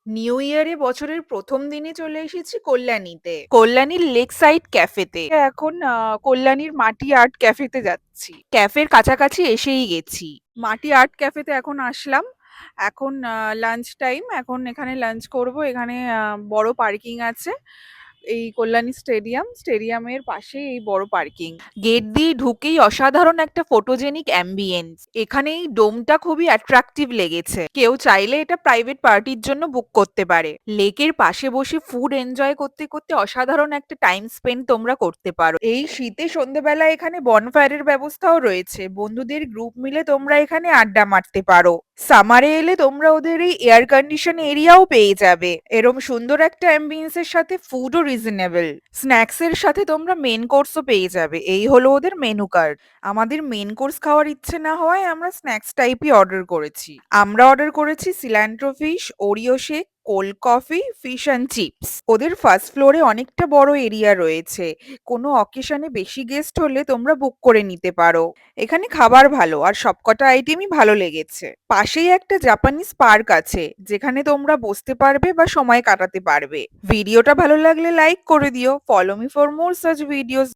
New ইয়ারে বছরের ১ম দিনে চলে এসেছি কল্যাণীতে। কল্যাণীর লেক সাইড ক্যাফেতে। এখন কল্যাণীর মাটি আর্ট ক্যাফেতে যাচ্ছি। ক্যাফের কাছাকাছি এসেই গেছি। মাটি আর্ট ক্যাফেতে এখন আসলাম। এখন লাঞ্চ টাইম। এখন এখানে লাঞ্চ করব। এখানে বড় পার্কিং আছে। এই কল্যাণী স্টেডিয়ামের পাশেই এই বড় পার্কিং। গেট দিয়ে ঢুকেই অসাধারণ একটা ফটোজেনিক অ্যাম্বিয়েন্স। এখানে এই ডোমটা খুবই অ্যাট্রাকটিভ লেগেছে। কেউ চাইলে এটা প্রাইভেট পার্টির জন্য বুক করতে পারে। লেকের পাশে বসে ফুড এনজয় করতে করতে অসাধারণ একটা টাইম স্পেন্ড তোমরা করতে পারো। এই শীতে সন্ধ্যেবেলা এখানে বনফায়ারের ব্যবস্থাও রয়েছে। বন্ধুদের গ্রুপ মিলে তোমরা এখানে আড্ডা মারতে পারো। সামারে এলে তোমরা ওদের এই এয়ার কন্ডিশন এরিয়াও পেয়ে যাবে। এরম সুন্দর একটা অ্যাম্বিয়েন্সের সাথে ফুডও রিজনেবল। স্ন্যাক্স এর সাথে তোমরা মেন কোর্সও পেয়ে যাবে। এই হলো ওদের মেনু কার্ড। আমাদের মেন কোর্স খাওয়ার ইচ্ছে না হওয়ায় আমরা স্ন্যাক্স টাইপই অর্ডার করেছি। আমরা অর্ডার করেছি cilantro fish, Oreo shake, cold coffee, fish and chips. ওদের ফার্স্ট ফ্লোরে অনেকটা বড় এরিয়া রয়েছে। কোনো অকেশনে বেশি গেস্ট হলে তোমরা বুক করে নিতে পারো। এখানে খাবার ভালো আর সবকটা আইটেমই ভালো লেগেছে। পাশেই একটা জাপানিজ পার্ক আছে যেখানে তোমরা বসতে পারবে বা সময় কাটাতে পারবে। ভিডিওটা ভালো লাগলে লাইক করে দিও। Follow me for more such videos.